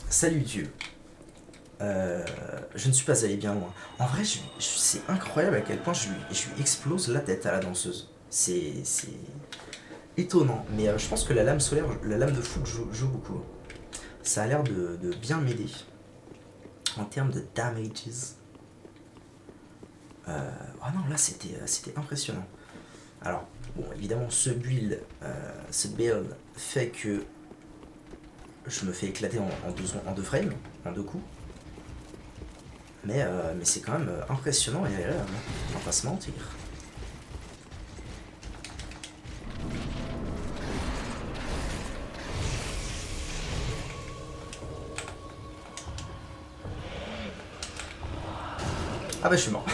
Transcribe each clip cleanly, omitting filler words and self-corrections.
Salut Dieu. Je ne suis pas allé bien loin. En vrai, c'est incroyable à quel point je lui explose la tête à la danseuse. C'est étonnant. Mais je pense que la lame solaire, la lame de foot joue beaucoup. Ça a l'air de bien m'aider. En termes de damages. Oh non, là c'était impressionnant. Alors, bon, évidemment, ce build fait que je me fais éclater en deux frames, en deux coups. Mais c'est quand même impressionnant et agréable, on va pas se mentir. Ah bah je suis mort.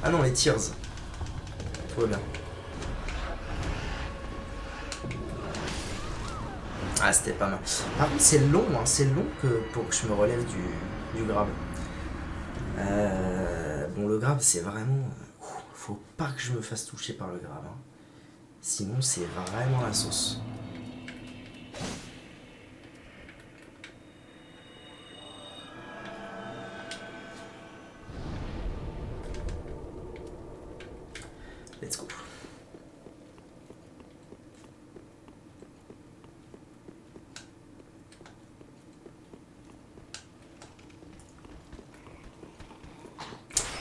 Ah non, les tears. Tout va bien. Ah, c'était pas mal. Par contre, c'est long, hein, c'est long pour que je me relève du grab. Bon, le grab, c'est vraiment. Faut pas que je me fasse toucher par le grab, hein. Sinon, c'est vraiment la sauce. Let's go.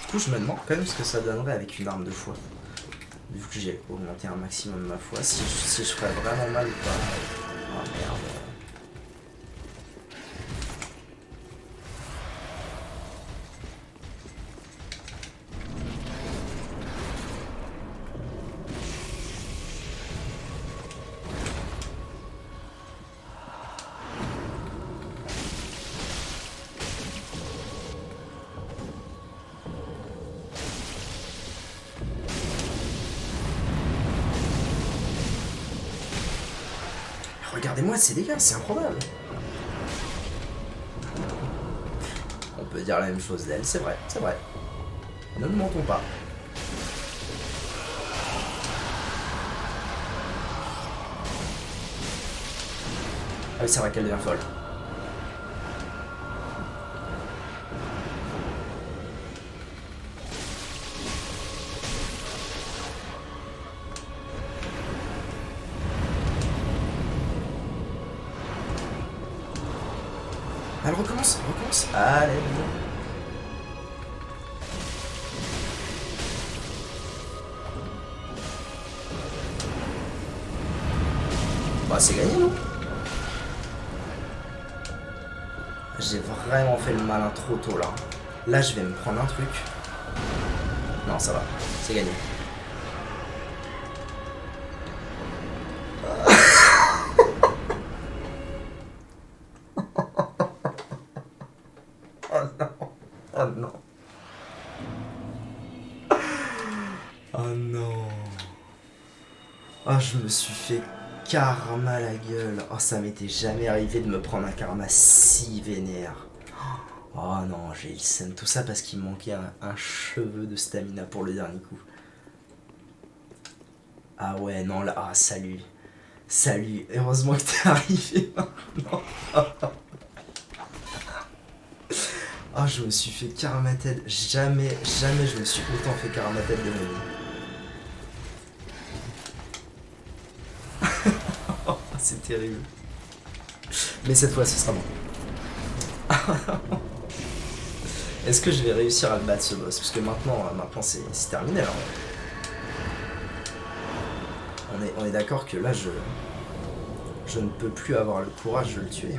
Du coup, je me demande quand même ce que ça donnerait avec une arme de foi. Vu que j'ai augmenté un maximum ma foi, si je ferais vraiment mal ou pas. Oh merde. Regardez-moi ces dégâts, c'est improbable. On peut dire la même chose d'elle, c'est vrai, c'est vrai. Ne nous mentons pas. Ah oui, c'est vrai qu'elle devient folle. Elle recommence, elle recommence. Allez, bon. Bah, c'est gagné, non? J'ai vraiment fait le malin trop tôt, là. Là, je vais me prendre un truc. Non, ça va, c'est gagné. Oh non, oh non. Oh non. Oh, je me suis fait karma la gueule. Oh, ça m'était jamais arrivé de me prendre un karma si vénère. Oh non, j'ai eu le seum. Tout ça parce qu'il me manquait un cheveu de stamina pour le dernier coup. Ah ouais, non, là, ah, salut. Salut, heureusement que t'es arrivé maintenant. Ah, je me suis fait karma-tête. Jamais, jamais je me suis autant fait karma-tête de ma vie. Oh, c'est terrible. Mais cette fois, ce sera bon. Est-ce que je vais réussir à le battre ce boss? Parce que maintenant c'est terminé là. On est d'accord que là, je ne peux plus avoir le courage de le tuer.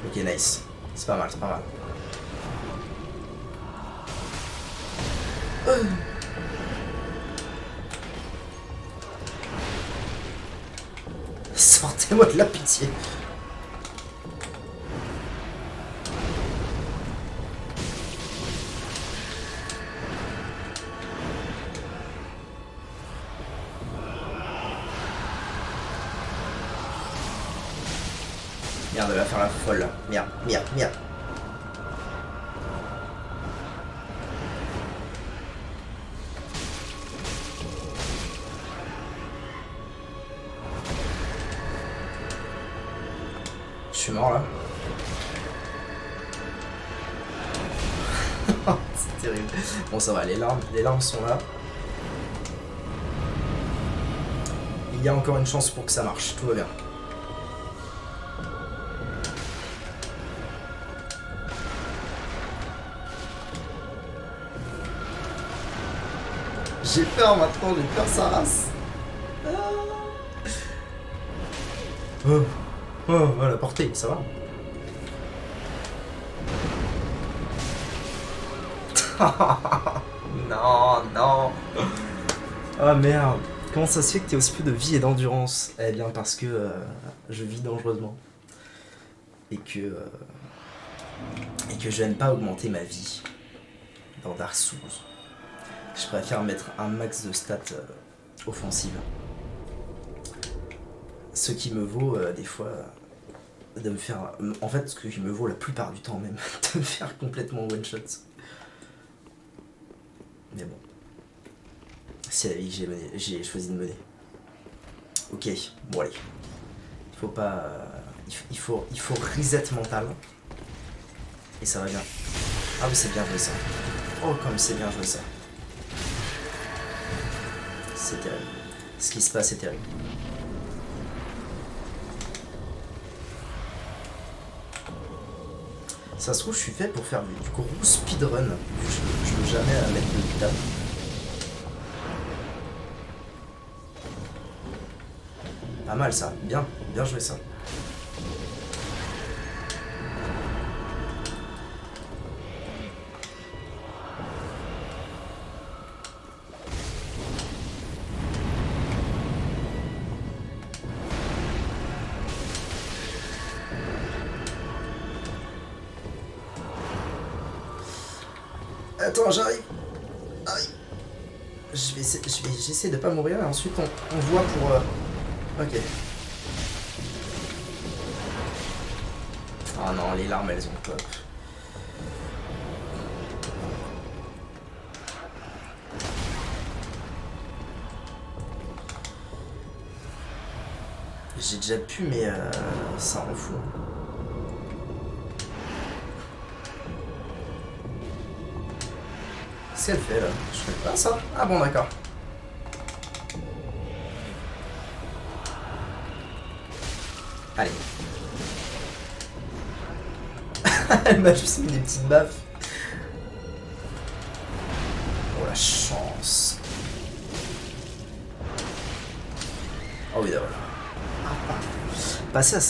Ok, nice. C'est pas mal, c'est pas mal. Sortez-moi de la pitié. Merde, elle va faire la folle là. Merde, merde, merde. Je suis mort là. C'est terrible. Bon, ça va, les larmes sont là. Il y a encore une chance pour que ça marche, tout va bien. J'ai peur maintenant, j'ai peur sa race. Oh, oh, la portée, ça va. Non, non. Oh merde. Comment ça se fait que tu aies aussi peu de vie et d'endurance? Eh bien parce que je vis dangereusement. Et que je n'aime pas augmenter ma vie dans Dark Souls. Je préfère mettre un max de stats offensives. Ce qui me vaut des fois de me faire... En fait, ce qui me vaut la plupart du temps même, de me faire complètement one-shot. Mais bon. C'est la vie que j'ai choisi de mener. Ok, bon allez. Il faut pas... il faut reset mental. Et ça va bien. Ah oui, c'est bien joué ça. Oh, comme c'est bien joué ça. C'est terrible. Ce qui se passe est terrible. Ça se trouve, je suis fait pour faire du gros speedrun. Je veux jamais mettre de table. Pas mal ça, bien joué ça. Attends, j'arrive. J'essaie de pas mourir et ensuite on voit pour... Ok. Ah non, les larmes elles ont pop. J'ai déjà pu mais ça en fout. Qu'est-ce qu'elle fait là? Je fais pas ça? Ah bon d'accord. Allez. Elle m'a juste mis des petites baffes. Oh la chance. Oh oui d'accord. Passer à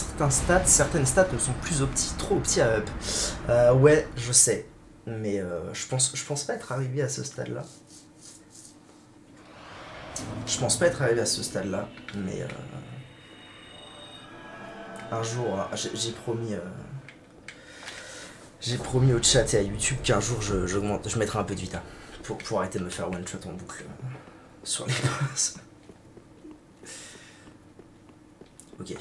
certaines stats ne sont plus trop petits à up. Ouais, je sais. Mais je pense pas être arrivé à ce stade-là. Je pense pas être arrivé à ce stade-là, mais un jour, j'ai promis au chat et à YouTube qu'un jour je mettrai un peu de vita pour arrêter de me faire one shot en boucle sur les boss. Ok.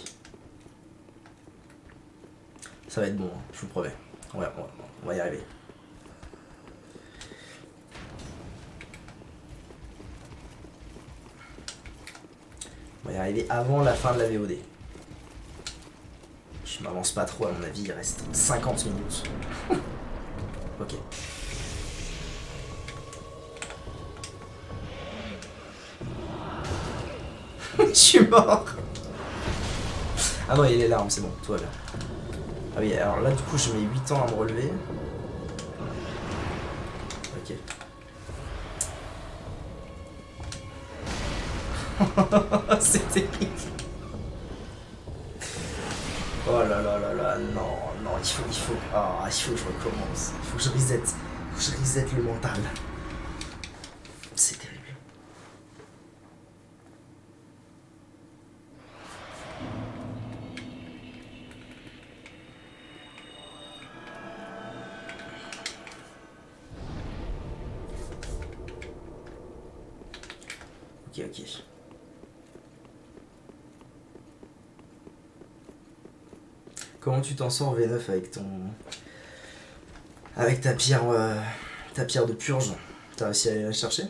Ça va être bon, hein, je vous promets. On va y arriver. On va y arriver avant la fin de la VOD. Je m'avance pas trop, à mon avis, il reste 50 minutes. Ok. Je suis mort. Ah non, il y a les larmes, c'est bon, tout va bien. Ah oui, alors là, du coup, je mets 8 ans à me relever. Ok. C'est terrible. Oh là là là là, non, il faut que je recommence. Il faut que je reset le mental. C'est terrible. Ok. Comment tu t'en sors V9 avec ton... Avec ta pierre de purge? T'as réussi à aller la chercher?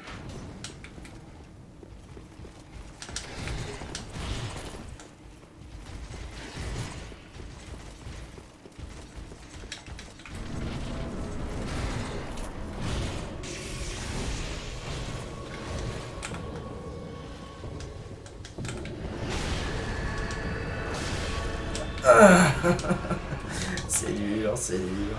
C'est dur, c'est dur.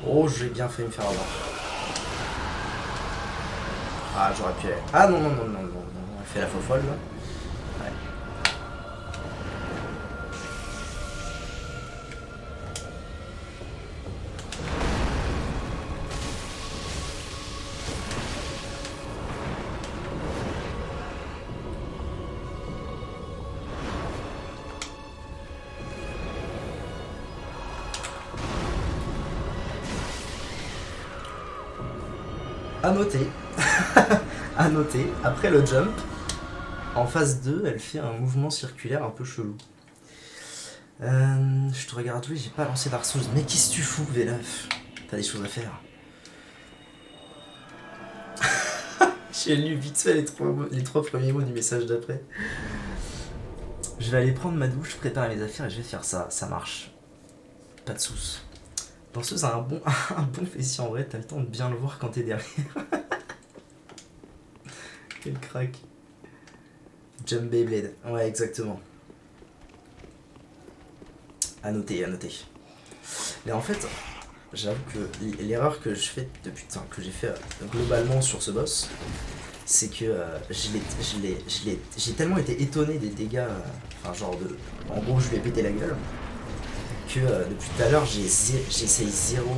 Oh, j'ai bien fait me faire avoir. Ah, j'aurais pu aller. Ah non, non, non, non, non, non, elle fait la faux folle là. Ouais. À noter, à noter, après le jump, en phase 2, elle fait un mouvement circulaire un peu chelou. Je te regarde jouer, j'ai pas lancé Dark Souls. Mais qu'est-ce que tu fous, V9? T'as des choses à faire. J'ai lu vite fait les trois premiers mots du message d'après. Je vais aller prendre ma douche, préparer mes affaires et je vais faire ça. Ça marche. Pas de soucis. Danseuse a un bon fessier en vrai, t'as le temps de bien le voir quand t'es derrière. Quel crack. Jump Beyblade, ouais exactement. À noter, à noter. Mais en fait, j'avoue que l'erreur que je fais depuis que j'ai fait globalement sur ce boss, c'est que j'ai tellement été étonné des dégâts, enfin genre de... En gros je lui ai pété la gueule, que depuis tout à l'heure j'essaye zéro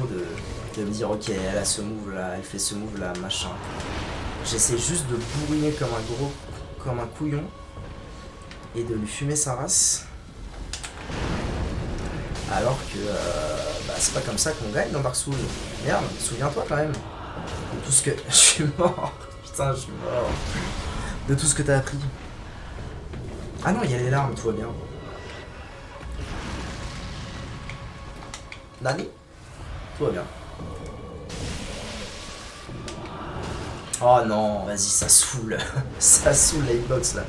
de me dire ok elle a ce move là, elle fait ce move là, machin. J'essaie juste de bourriner comme un couillon et de lui fumer sa race. Alors que c'est pas comme ça qu'on gagne dans Dark Souls. Merde, souviens-toi quand même de tout ce que... Je suis mort. Putain, je suis mort. De tout ce que t'as appris. Ah non, il y a les larmes, tout va bien. Nani? Tout va bien. Oh non, vas-y, ça saoule. Ça saoule la hitbox là.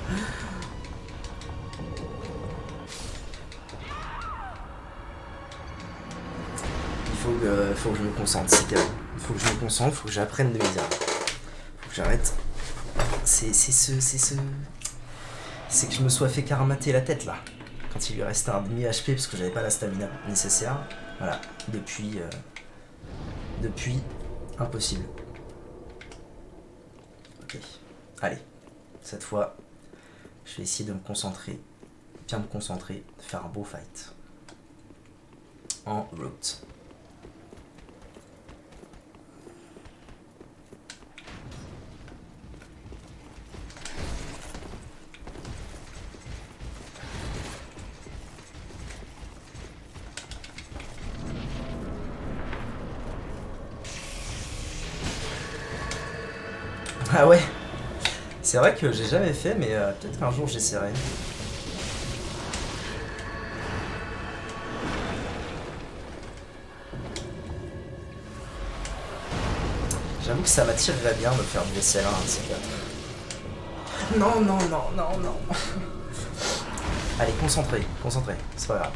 Il faut que je me concentre, c'est calme. Il faut que je me concentre, il faut que j'apprenne de mes armes. Il faut que j'arrête. C'est que je me sois fait karmater la tête là. Quand il lui restait un demi HP parce que j'avais pas la stamina nécessaire. Voilà, depuis, impossible. Ok, allez, cette fois, je vais essayer de me concentrer, bien me concentrer, de faire un beau fight. En route. Ah ouais, c'est vrai que j'ai jamais fait, mais peut-être qu'un jour j'essaierai. J'avoue que ça m'attirerait bien de faire du SL1 un de ces quatre. Non, non, non, non, non. Allez, concentré, c'est pas grave.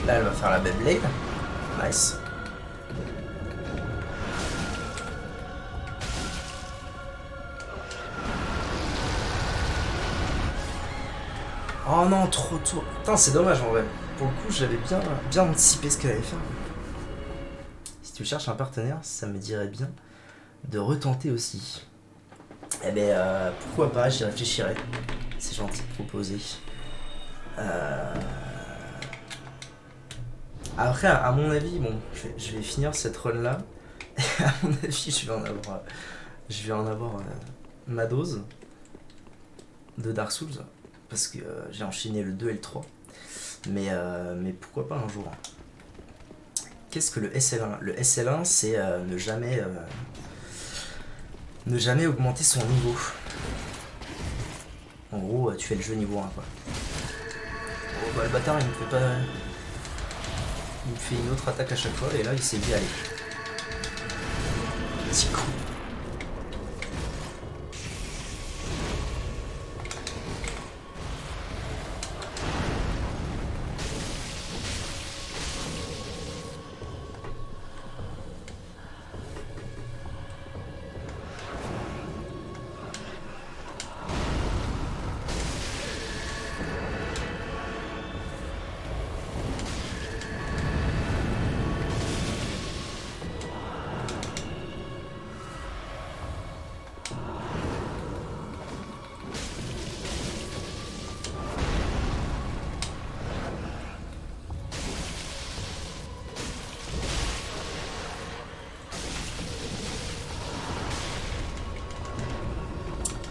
Là, elle va faire la Beyblade. Nice. Oh non, trop tôt. Putain, c'est dommage en vrai. Pour le coup, j'avais bien anticipé ce qu'elle allait faire. Si tu cherches un partenaire, ça me dirait bien de retenter aussi. Eh ben, pourquoi pas, j'y réfléchirai. C'est gentil de proposer. Après, à mon avis, bon, je vais finir cette run là. Et à mon avis, je vais en avoir ma dose de Dark Souls. Parce que j'ai enchaîné le 2 et le 3. Mais pourquoi pas un jour. Qu'est-ce que le SL1? Le SL1, c'est ne jamais augmenter son niveau. En gros, tu fais le jeu niveau 1, quoi. Oh bah le bâtard, il me fait pas... Il me fait une autre attaque à chaque fois, et là, il s'est dit, allez. Petit coup.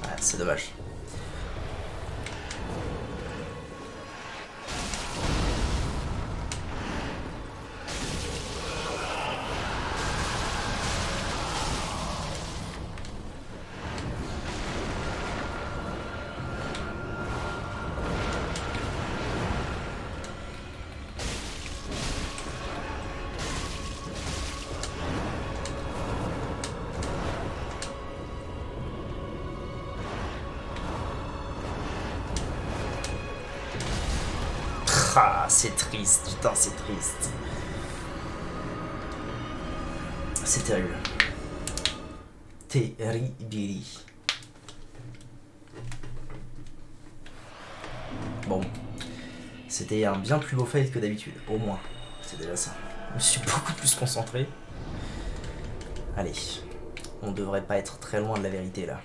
Ah, c'est dommage. Ah, c'est triste, putain, c'est triste. C'est terrible. Terribili. Bon. C'était un bien plus beau fight que d'habitude, au moins. C'est déjà ça. Je me suis beaucoup plus concentré. Allez. On devrait pas être très loin de la vérité, là.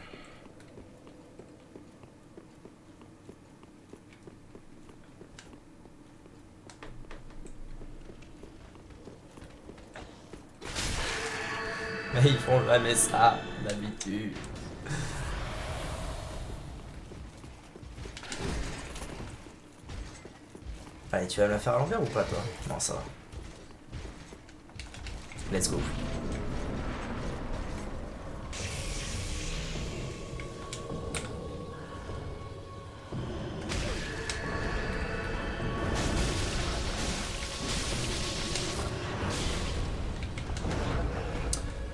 Mais ils font jamais ça, d'habitude. Allez, tu vas me la faire à l'envers ou pas, toi? Non, ça va. Let's go.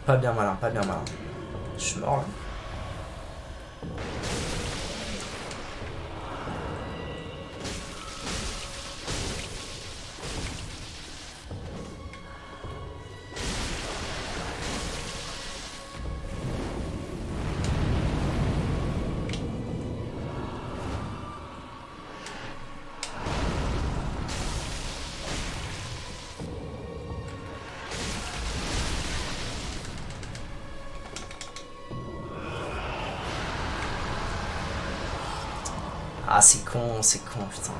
Pas bien malin, pas bien malin. Je suis mort, là. Ah, c'est con, putain.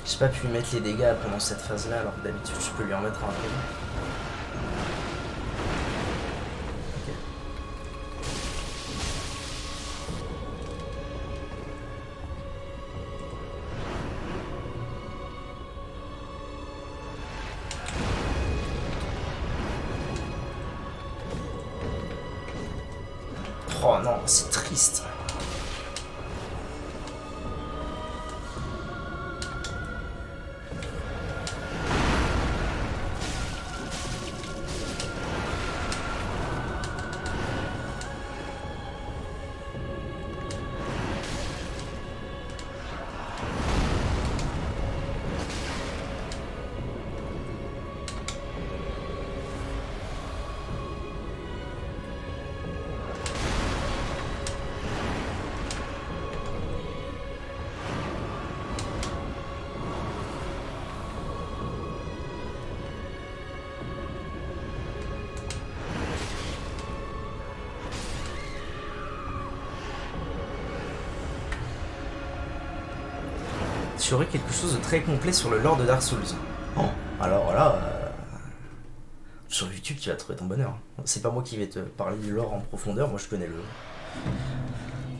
J'ai pas pu lui mettre les dégâts pendant cette phase-là, alors que d'habitude, je peux lui en mettre un peu. Ok. Oh non, c'est triste. tu aurais quelque chose de très complet sur le lore de Dark Souls. Oh, alors là, sur YouTube, tu vas trouver ton bonheur. C'est pas moi qui vais te parler du lore en profondeur, moi je connais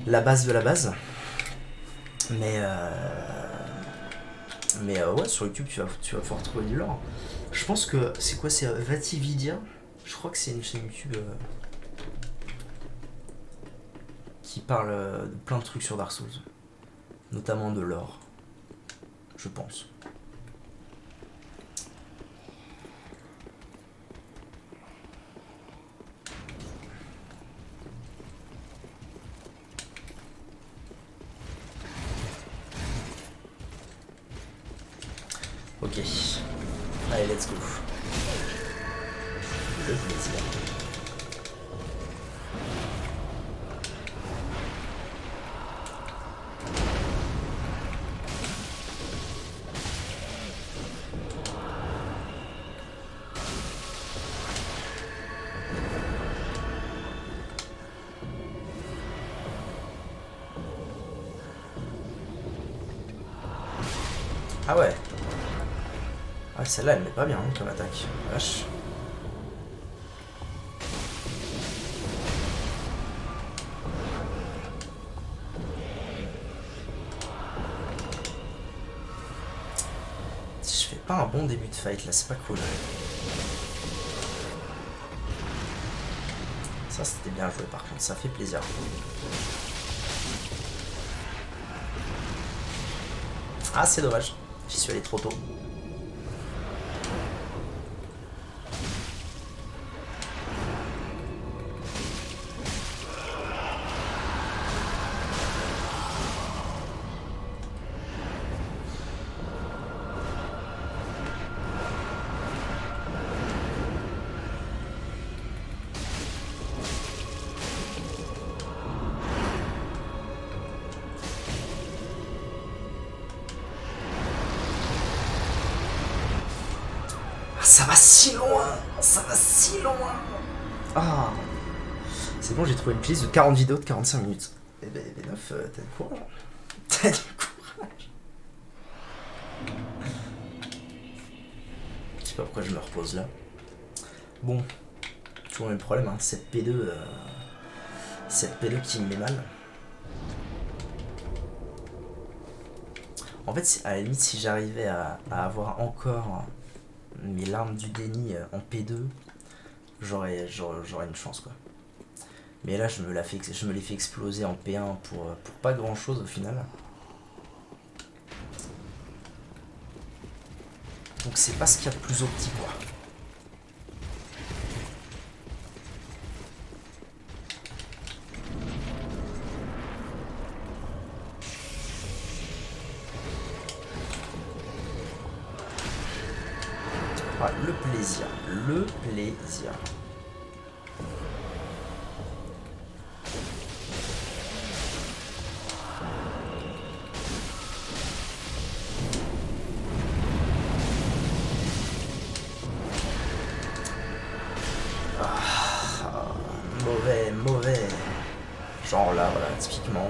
la base de la base. Mais ouais, sur YouTube, tu vas pouvoir trouver du lore. Je pense que, c'est quoi, c'est Vatividia. Je crois que c'est une chaîne YouTube qui parle de plein de trucs sur Dark Souls. Notamment de lore. Je pense. Ok. Allez, let's go. Le plaisir. Ah ouais. Ah, celle-là, elle met pas bien hein, comme attaque. Vache. Si je fais pas un bon début de fight là, c'est pas cool. Ça, c'était bien joué par contre, ça fait plaisir. Ah, c'est dommage. J'y suis allé trop tôt. Ça va si loin. Ça va si loin. Ah. C'est bon, j'ai trouvé une playlist de 40 vidéos de 45 minutes. Eh ben, B9, t'as du courage. T'as du courage. Je sais pas pourquoi je me repose là. Bon, toujours le même problème, hein. Cette P2 qui me met mal. En fait, à la limite, si j'arrivais à avoir encore mes larmes du déni en P2, j'aurais une chance quoi. Mais là, je me l'ai fait exploser en P1 pour pas grand chose au final. Donc c'est pas ce qu'il y a de plus optique quoi. Ah, le plaisir, le plaisir. Mauvais. Genre là, voilà, typiquement.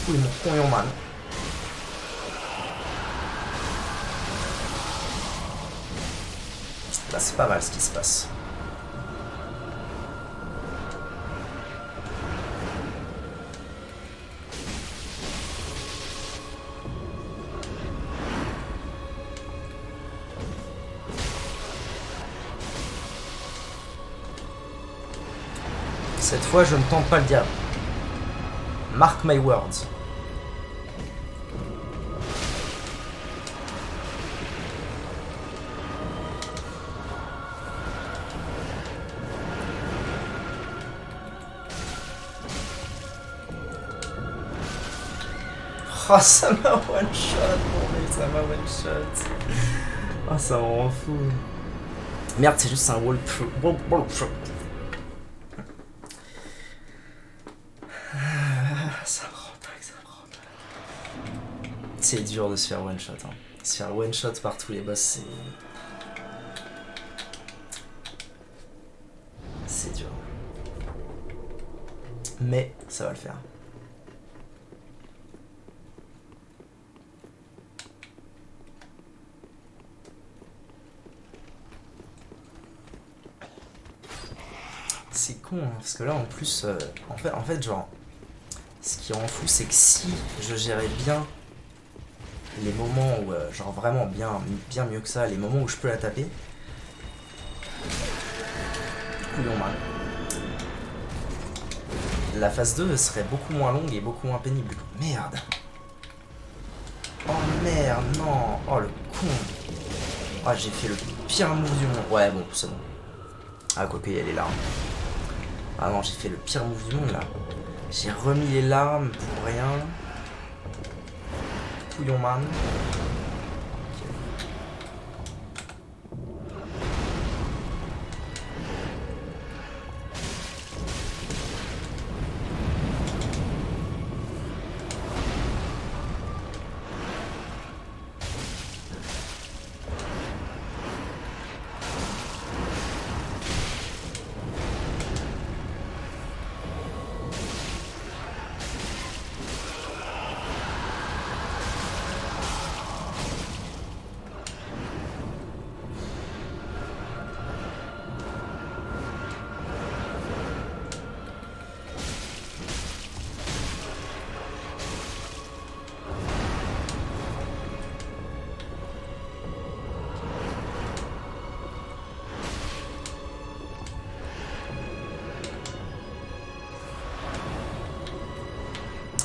Tous les montons ont mal. Là, c'est pas mal ce qui se passe. Cette fois, je ne tente pas le diable. Mark my words. Oh, ça m'a one shot, mon mec, ça m'a one shot. Oh, ça me rend fou. Merde, c'est juste un wall through. Ça me rend dingue. C'est dur de se faire one shot. Hein. Se faire one shot par tous les boss, c'est dur. Mais ça va le faire. c'est con, hein, parce que là en plus, en fait, genre, ce qui rend fou, c'est que si je gérais bien les moments où, genre vraiment bien mieux que ça, les moments où je peux la taper, couillon mal. La phase 2 serait beaucoup moins longue et beaucoup moins pénible. Merde. Oh merde, non. Oh le con. Ah, j'ai fait le pire move du monde. Ouais, bon, c'est bon. Ah, quoique, il y a les larmes. Ah non, j'ai fait le pire move du monde, là. J'ai remis les larmes pour rien. Couillon man.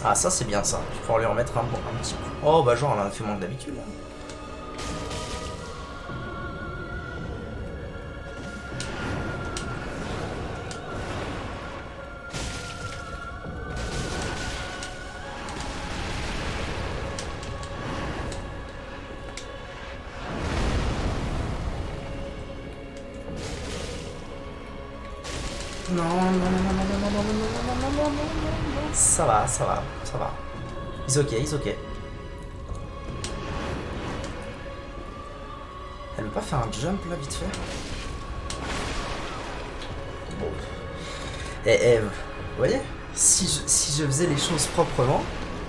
Ah, ça c'est bien ça. Je vais pouvoir lui remettre un petit coup. Oh bah genre elle en a fait moins que d'habitude là. Non, non, non, non, non, non, non, non, non, non, non, non, non, non. Ça va, ça va, ça va. He's ok, he's ok. Elle veut pas faire un jump là vite fait? Bon. Vous voyez, si je faisais les choses proprement,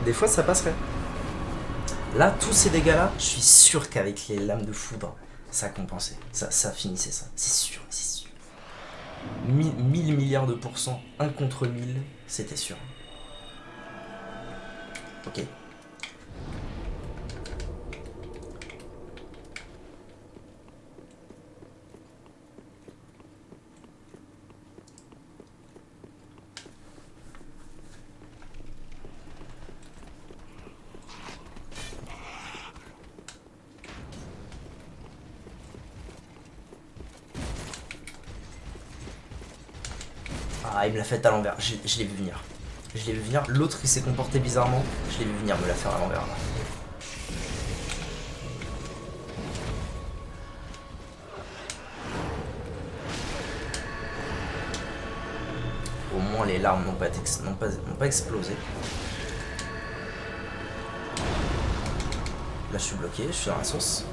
des fois ça passerait. Là, tous ces dégâts-là, je suis sûr qu'avec les lames de foudre, ça compensait. Ça finissait ça. C'est sûr, c'est sûr. 1000 milliards de pourcents, 1 contre 1000, c'était sûr. Ok. Ah, il me l'a fait à l'envers. Je l'ai vu venir. Je l'ai vu venir. L'autre, il s'est comporté bizarrement. Je l'ai vu venir me la faire à l'envers là. Au moins, les larmes n'ont pas explosé. Là, je suis bloqué. Je suis dans la sauce.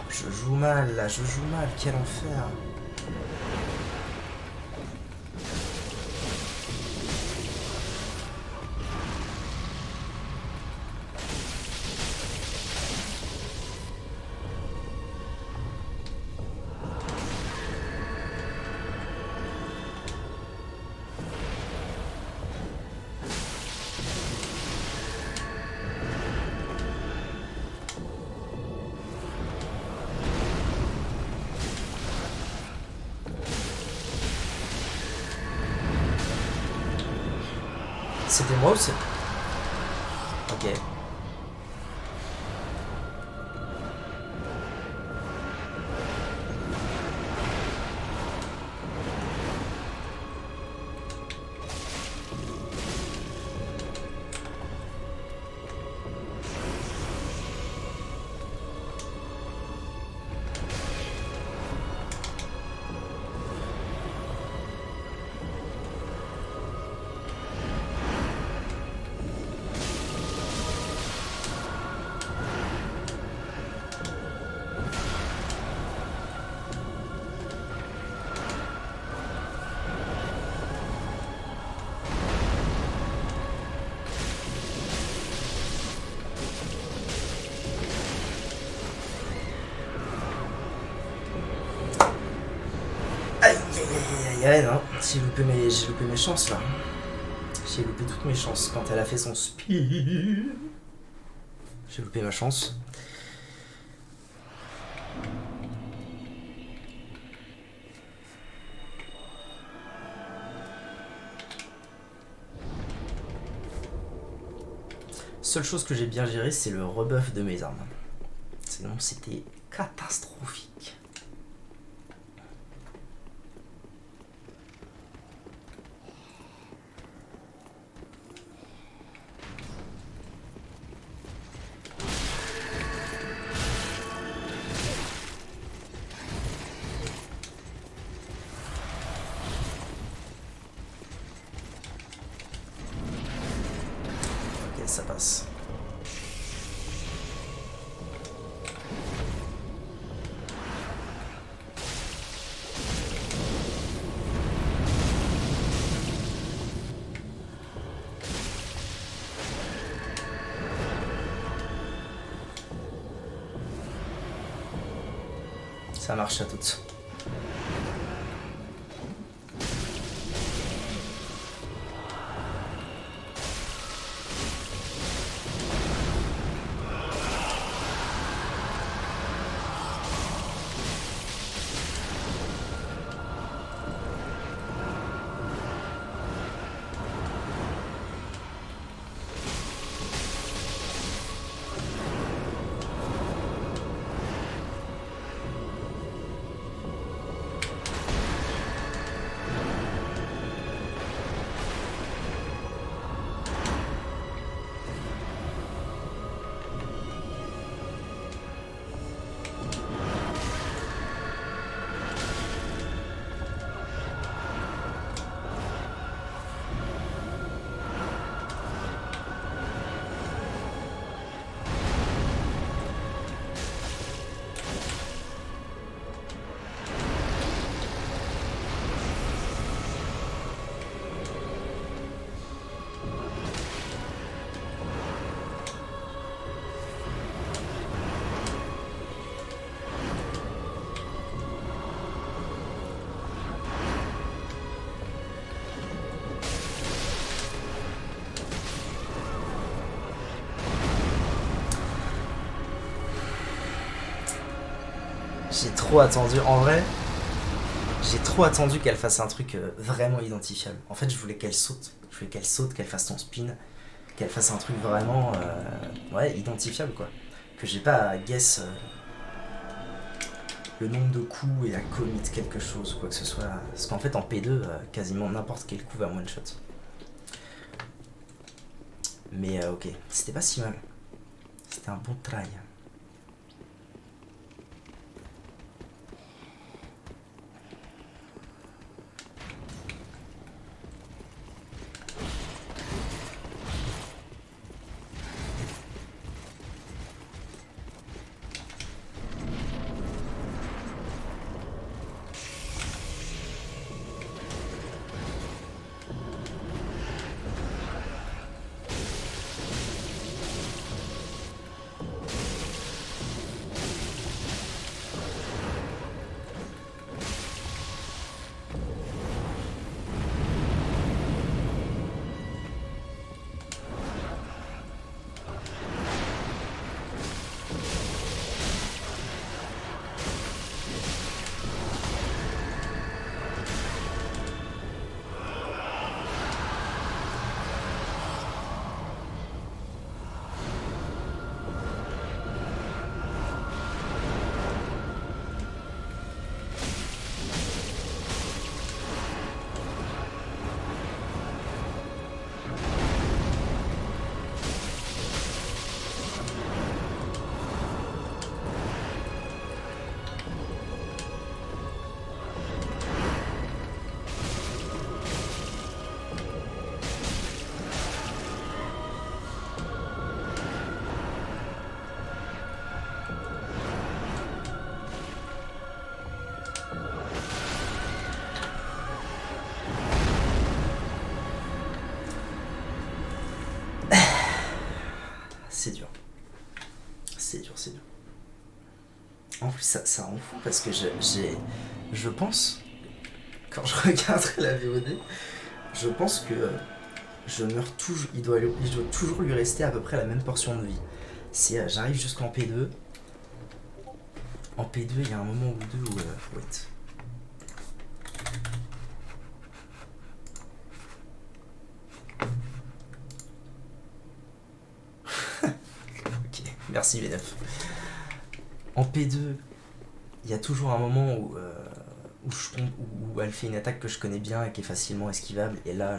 Je joue mal là, je joue mal, quel enfer. C'était moi ou c'est... Ok. aïe aïe, non, j'ai loupé mes chances là. J'ai loupé toutes mes chances quand elle a fait son speed. J'ai loupé ma chance. Seule chose que j'ai bien géré, c'est le rebuff de mes armes. Sinon, c'était catastrophique. Ok, ça passe. Ça marche à toutes. J'ai trop attendu, en vrai, j'ai trop attendu qu'elle fasse un truc vraiment identifiable. En fait, je voulais qu'elle saute. Je voulais qu'elle saute, qu'elle fasse son spin, qu'elle fasse un truc vraiment ouais, identifiable quoi. Que j'ai pas à guess le nombre de coups et à commit quelque chose, quoi que ce soit. Parce qu'en fait, en P2, quasiment n'importe quel coup va one shot. Mais ok, c'était pas si mal. C'était un bon try. C'est dur. C'est dur, c'est dur. En plus, ça rend fou parce que je pense quand je regarderai la VOD, je pense que je meurs toujours. Il doit toujours lui rester à peu près la même portion de vie. Si j'arrive jusqu'en P2. En P2, il y a un moment ou deux où. Wait. Ok, merci V9. En P2, il y a toujours un moment où elle fait une attaque que je connais bien et qui est facilement esquivable. Et là,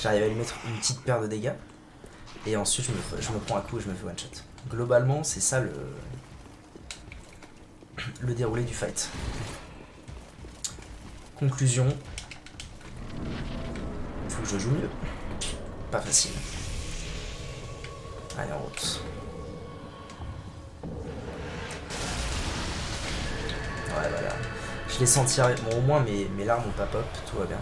j'arrive à lui mettre une petite paire de dégâts. Et ensuite, je me prends un coup et je me fais one shot. Globalement, c'est ça le déroulé du fight. Conclusion. Faut que je joue mieux. Pas facile. Allez, en route. Ouais, voilà. Je l'ai senti. Bon, au moins mes larmes ont pas pop, tout va bien.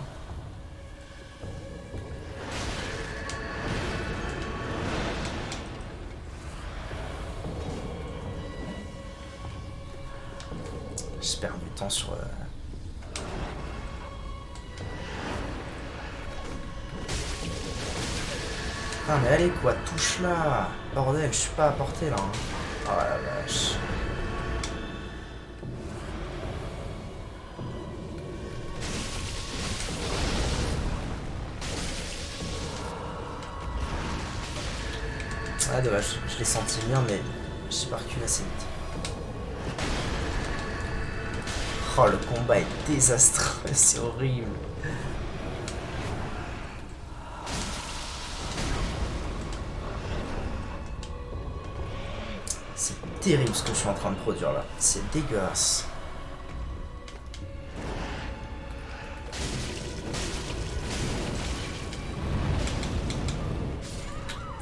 Je perds du temps sur. Ah, mais allez quoi, touche là. Bordel, je suis pas à portée là. Hein. Oh la vache. Ah dommage, je l'ai senti bien mais j'ai pas reculé assez vite. Oh le combat est désastreux, c'est horrible. C'est terrible ce que je suis en train de produire là, c'est dégueulasse.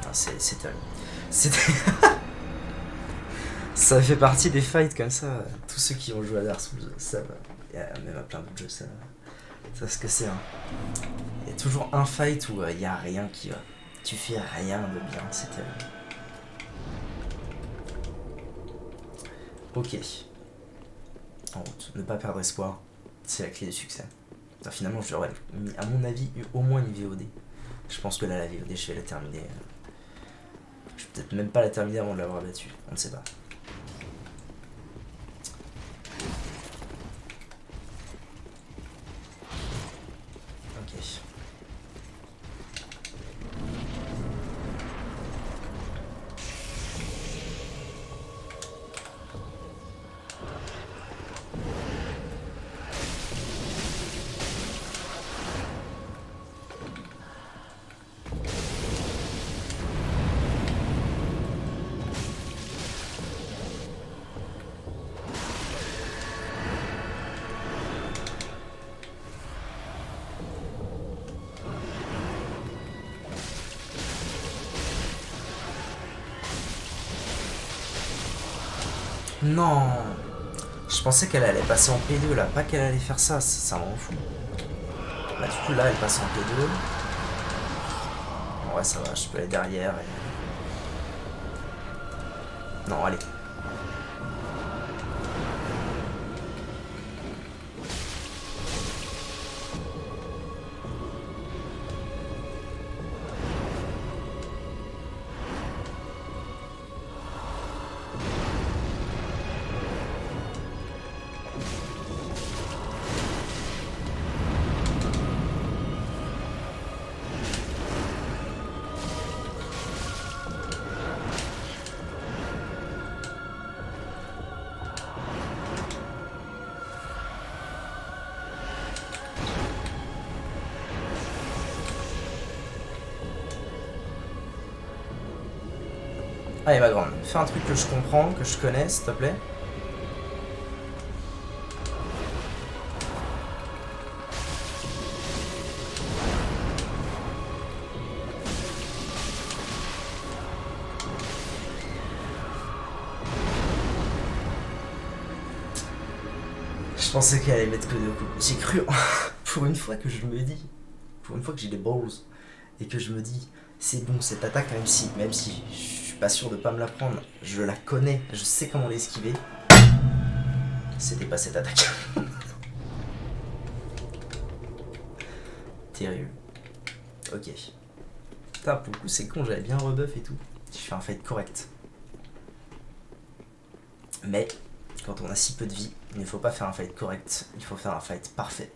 Ah, c'est terrible. Ça fait partie des fights comme ça. Tous ceux qui ont joué à Dark Souls savent, même à plein d'autres jeux, savent ce que c'est. Hein. Il y a toujours un fight où il n'y a rien qui va. Tu fais rien de bien, c'est terrible. Ok. En route, ne pas perdre espoir, c'est la clé du succès. Enfin, finalement, j'aurais, à mon avis, eu au moins une VOD. Je pense que là, la VOD, je vais la terminer. Je vais peut-être même pas la terminer avant de l'avoir battue, on ne sait pas. Non, je pensais qu'elle allait passer en P2 là, pas qu'elle allait faire ça, ça m'en fout. Bah du coup là elle passe en P2. Ouais ça va, je peux aller derrière et... Non allez. Allez ma grande, fais un truc que je comprends, que je connais, s'il te plaît. Je pensais qu'elle allait mettre que 2 coups. J'ai cru, pour une fois que je me dis, pour une fois que j'ai des balls, et que je me dis, c'est bon, cette attaque, même si je suis pas sûr de pas me la prendre, je la connais, je sais comment l'esquiver. C'était pas cette attaque. Terrible. Ok. Putain, pour le coup, c'est con, j'avais bien rebuff et tout. Je fais un fight correct. Mais, quand on a si peu de vie, il ne faut pas faire un fight correct, il faut faire un fight parfait.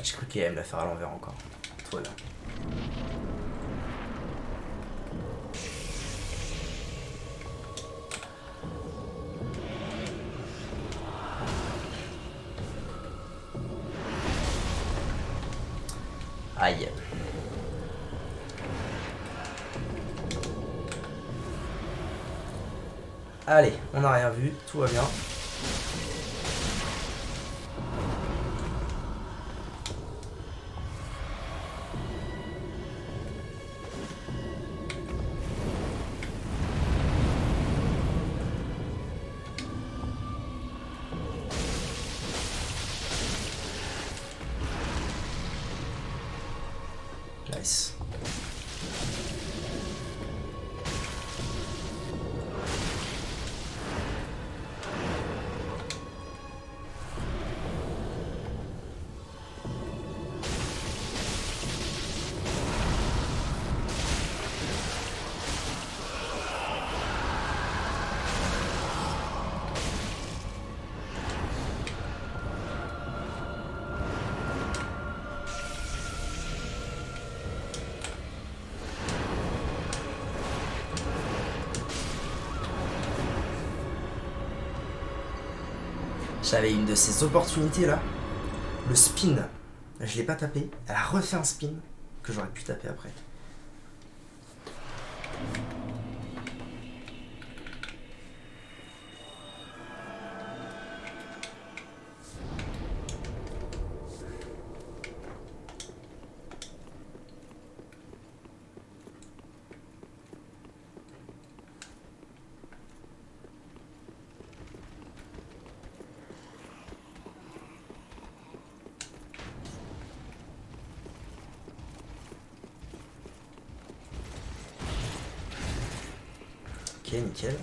J'ai cru qu'il allait me la faire à l'envers encore. Trop bien. Aïe. Allez, on n'a rien vu, tout va bien. Nice. J'avais une de ces opportunités là. Le spin, je l'ai pas tapé. Elle a refait un spin que j'aurais pu taper après. Ok, nickel.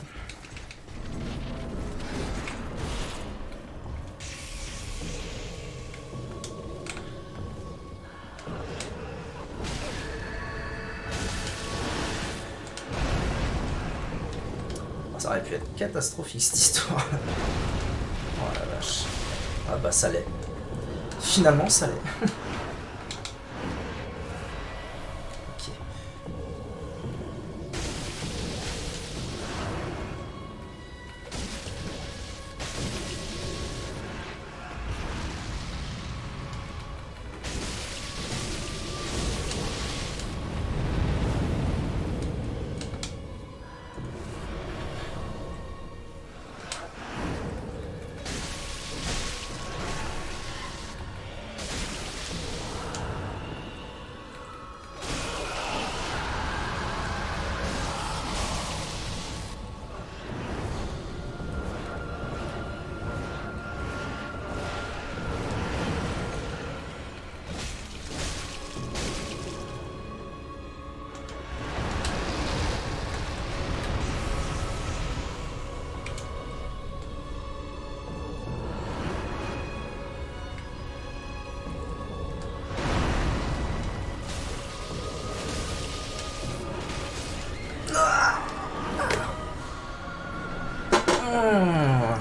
Ça aurait pu être catastrophique cette histoire. Oh la vache. Ah bah ça l'est. Finalement ça l'est. Ok.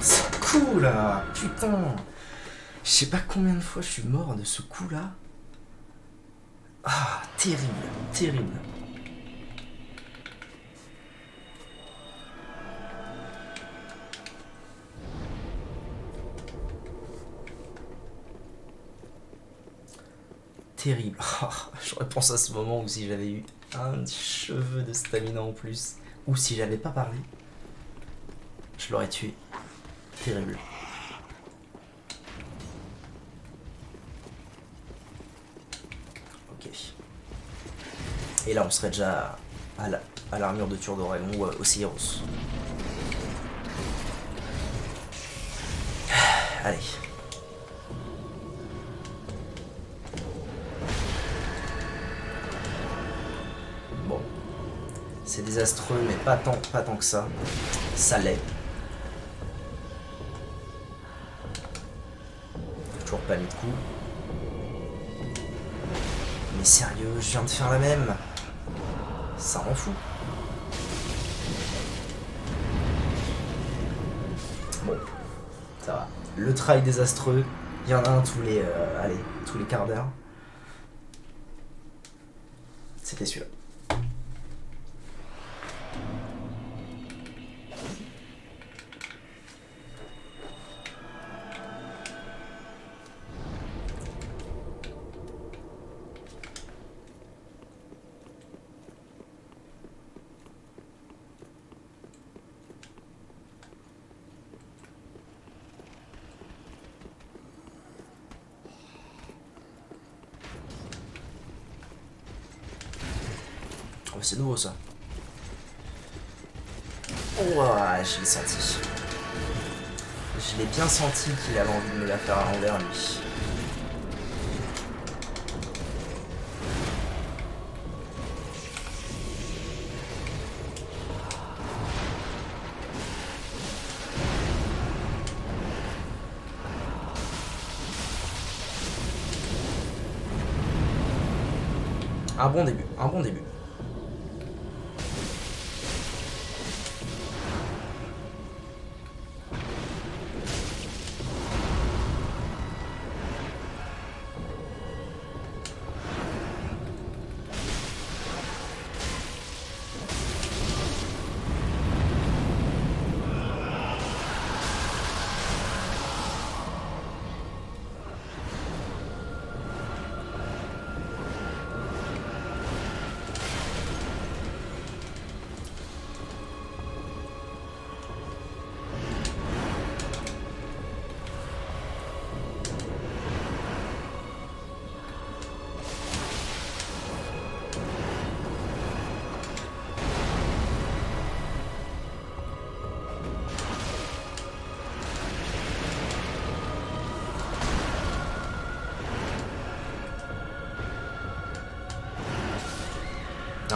Ce coup là, putain. Je sais pas combien de fois je suis mort de ce coup là. Ah, terrible, terrible. Terrible. Oh, je repense à ce moment où si j'avais eu un cheveu de stamina en plus, ou si j'avais pas parlé, je l'aurais tué. Terrible. Ok. Et là, on serait déjà à l'armure de Tour d'Oragon ou au Cyrus. Allez. C'est désastreux, mais pas tant que ça. Ça l'est. Toujours pas mis de coup. Mais sérieux, je viens de faire la même. Ça m'en fout. Bon, ça va. Le try désastreux, il y en a un tous les, tous les quarts d'heure. C'était celui-là. Oh, c'est nouveau ça. Ouah, je l'ai senti. Je l'ai bien senti qu'il avait envie de me la faire à l'envers lui. Un bon début, un bon début.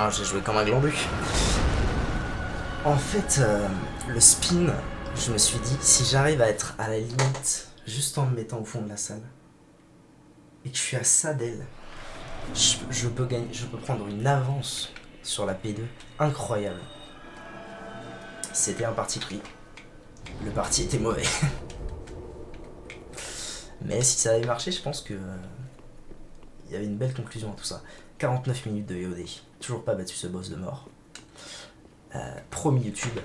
Ah, j'ai joué comme un glandu. En fait, le spin, je me suis dit, si j'arrive à être à la limite, juste en me mettant au fond de la salle, et que je suis à ça d'elle, je peux prendre une avance sur la P2 incroyable. C'était un parti pris. Le parti était mauvais. Mais si ça avait marché, je pense que il y avait une belle conclusion à tout ça. 49 minutes de VOD. Toujours pas battu ce boss de mort. Promis YouTube.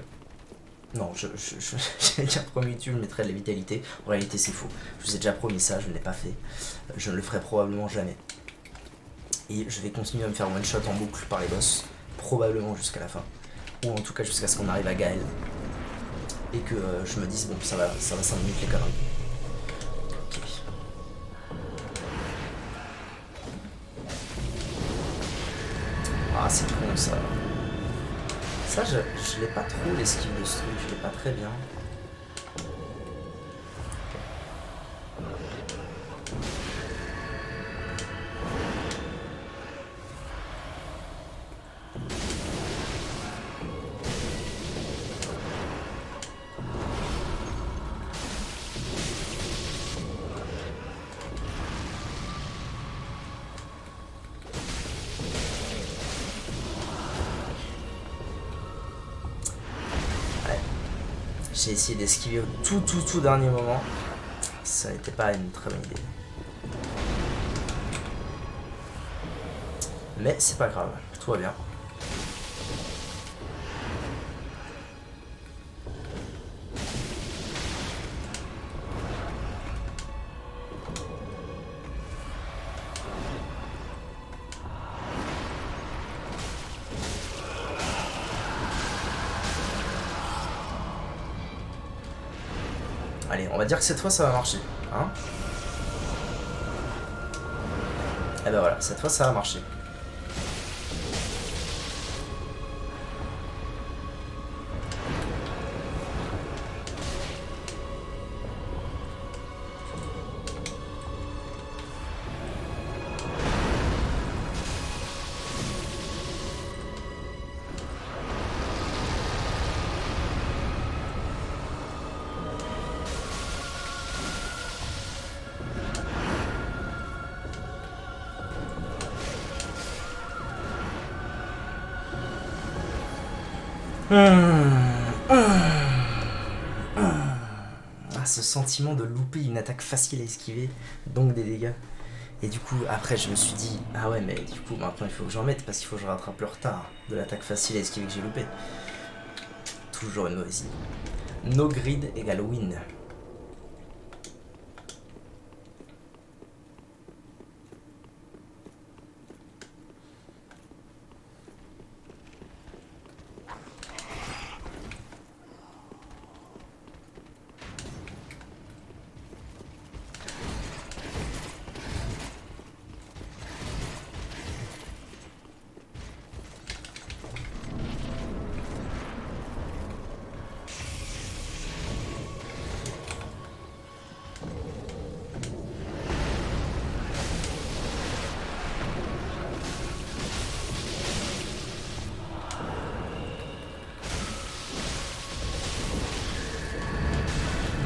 Non, j'allais dire promis YouTube, je mettrais de la vitalité. En réalité, c'est faux. Je vous ai déjà promis ça, je ne l'ai pas fait. Je ne le ferai probablement jamais. Et je vais continuer à me faire one shot en boucle par les boss. Probablement jusqu'à la fin. Ou en tout cas jusqu'à ce qu'on arrive à Gaël. Et que je me dise, bon, ça va 5 minutes les conneries. Ok. Ah, c'est con ça. Ça, je l'ai pas trop l'esquive de ce truc, je l'ai pas très bien. J'ai essayé d'esquiver au tout dernier moment. Ça n'était pas une très bonne idée. Mais c'est pas grave, tout va bien. Allez, on va dire que cette fois ça va marcher. Hein? Et ben voilà, cette fois ça va marcher. Ah, ce sentiment de louper une attaque facile à esquiver, donc des dégâts. Et du coup, après, je me suis dit, ah ouais, mais du coup, maintenant, il faut que j'en mette parce qu'il faut que je rattrape le retard de l'attaque facile à esquiver que j'ai loupé. Toujours une mauvaise idée. No grid égale win.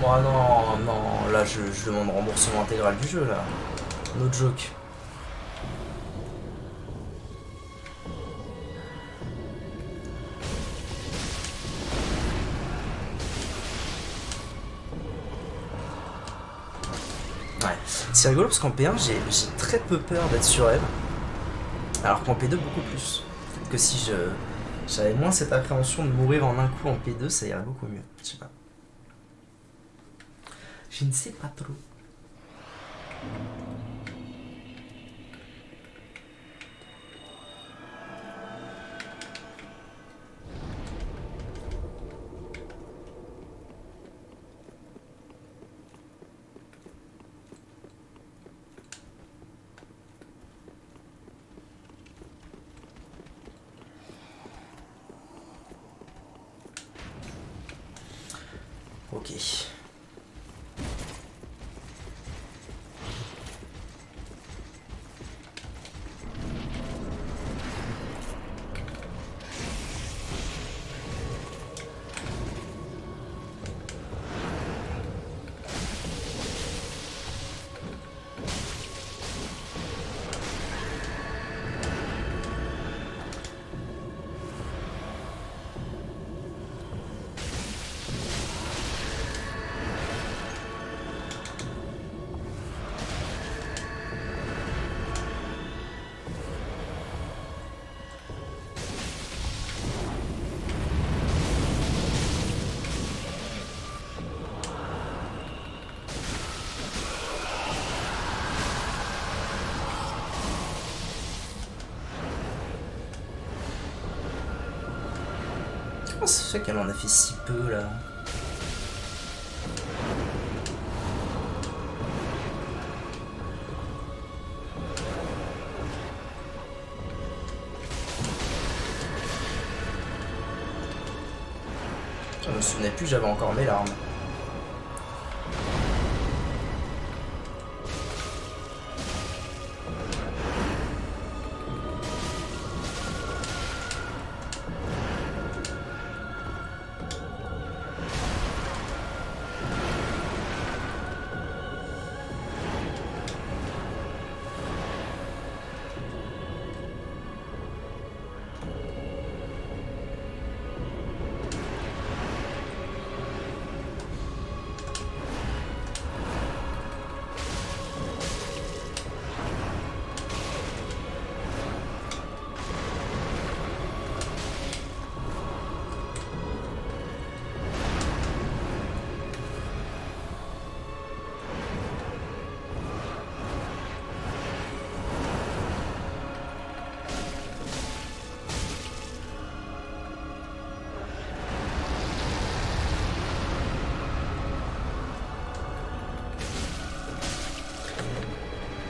Oh non, non, là je demande remboursement intégral du jeu là. No joke. Ouais, c'est rigolo parce qu'en P1 j'ai très peu peur d'être sur elle. Alors qu'en P2 beaucoup plus. Peut-être que si j'avais moins cette appréhension de mourir en un coup en P2, ça irait beaucoup mieux. Je sais pas. Je ne sais pas trop. Ok. Comment ça fait qu'elle en a fait si peu là? Je me souvenais plus, j'avais encore mes larmes.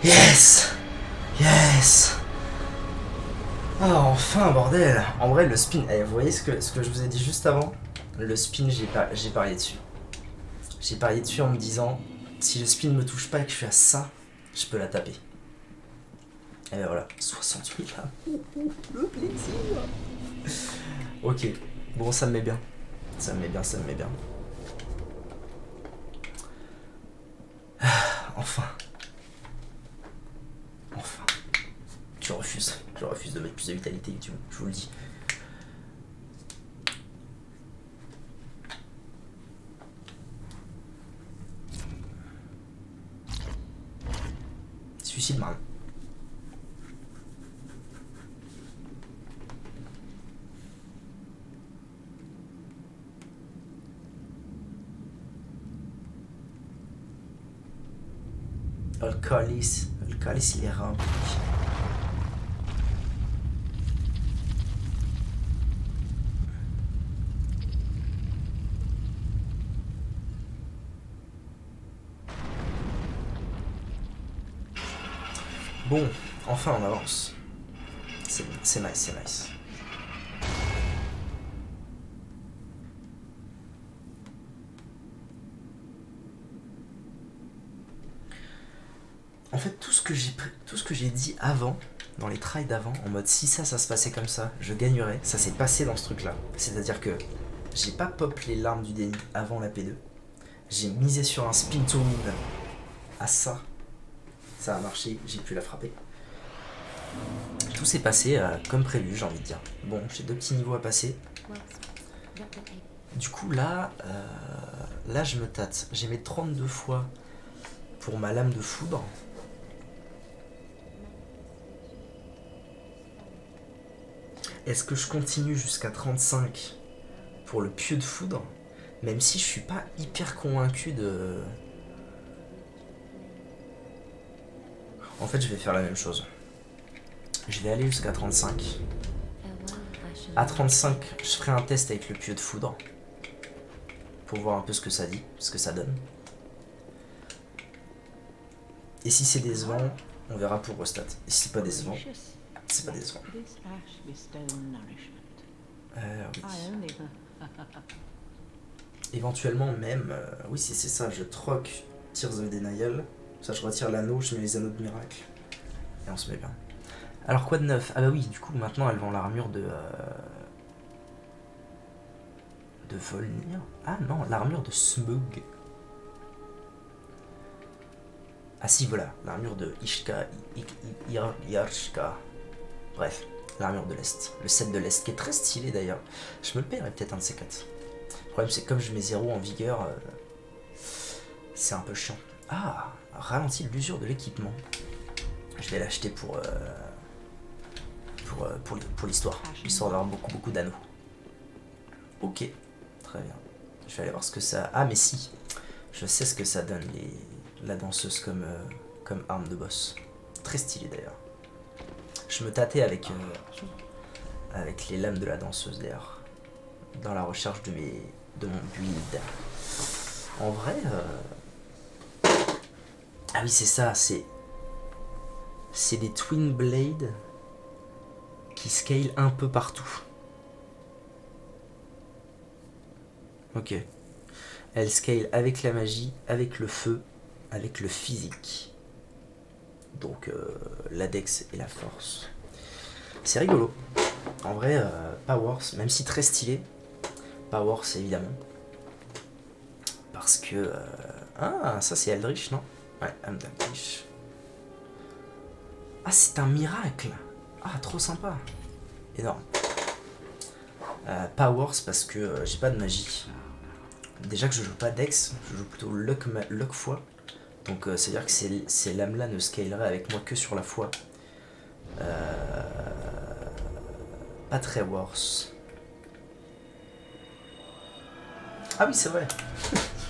Yes! Yes! Ah, enfin, bordel! En vrai, le spin, eh, vous voyez ce que je vous ai dit juste avant? Le spin, j'ai parié dessus. J'ai parié dessus en me disant, si le spin me touche pas et que je suis à ça, je peux la taper. Et ben voilà, 68 là. Le plaisir! Ok, bon, ça me met bien. Ça me met bien, ça me met bien. Enfin. Enfin. Je refuse de mettre plus de vitalité, YouTube, je vous le dis. Shield-Man. Oh, le calice il est rempli. Bon, enfin on avance. C'est nice, c'est nice. En fait, tout ce que j'ai dit avant, dans les trails d'avant, en mode si ça se passait comme ça, je gagnerais, ça s'est passé dans ce truc-là. C'est-à-dire que j'ai pas pop les larmes du déni avant la P2. J'ai misé sur un spin to win à ça. Ça a marché, j'ai pu la frapper. Tout s'est passé comme prévu, j'ai envie de dire. Bon, j'ai 2 petits niveaux à passer. Du coup, là je me tâte. J'ai mis 32 fois pour ma lame de foudre. Est-ce que je continue jusqu'à 35 pour le pieu de foudre? Même si je suis pas hyper convaincu de... En fait, je vais faire la même chose. Je vais aller jusqu'à 35. À 35, je ferai un test avec le pieu de foudre. Pour voir un peu ce que ça dit, ce que ça donne. Et si c'est décevant, on verra pour Rostat. Et si c'est pas décevant, c'est pas décevant. Oui. Éventuellement même, oui si c'est ça, je troque Tears of Denial. Ça je retire l'anneau, je mets les anneaux de miracle. Et on se met bien. Alors quoi de neuf? Ah bah oui, du coup maintenant elle vend l'armure de Volnir. Ah non, l'armure de Smug. Ah si voilà, l'armure de Yarshka. Bref, l'armure de l'Est. Le set de l'Est qui est très stylé d'ailleurs. Je me le paierais peut-être un de ces 4. Le problème c'est que comme je mets 0 en vigueur, c'est un peu chiant. Ah, ralentit l'usure de l'équipement. Je vais l'acheter pour l'histoire. L'histoire d'avoir beaucoup d'anneaux. Ok, très bien. Je vais aller voir ce que ça... Ah mais si, je sais ce que ça donne la danseuse comme arme de boss. Très stylé d'ailleurs. Je me tâtais avec les lames de la danseuse d'ailleurs. Dans la recherche de mon build. En vrai... Ah oui c'est ça, c'est des Twin Blade qui scale un peu partout. Ok. Elle scale avec la magie, avec le feu, avec le physique. Donc la dex et la force. C'est rigolo. En vrai, Powers, même si très stylé, Powers évidemment. Parce que... Ah, ça c'est Eldritch, non? Ouais, Eldritch. Ah, c'est un miracle. Ah, trop sympa. Énorme. Powers parce que j'ai pas de magie. Déjà que je joue pas Dex, je joue plutôt Luck foi. Donc c'est-à-dire que ces lames-là ne scaleraient avec moi que sur la foi. Pas très worse. Ah oui, c'est vrai.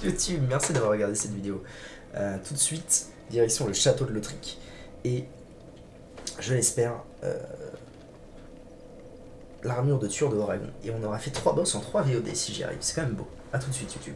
YouTube, merci d'avoir regardé cette vidéo. Tout de suite, direction le château de Lothric. Et je l'espère, l'armure de tueur de dragon. Et on aura fait 3 boss en 3 VOD si j'y arrive. C'est quand même beau. A tout de suite YouTube.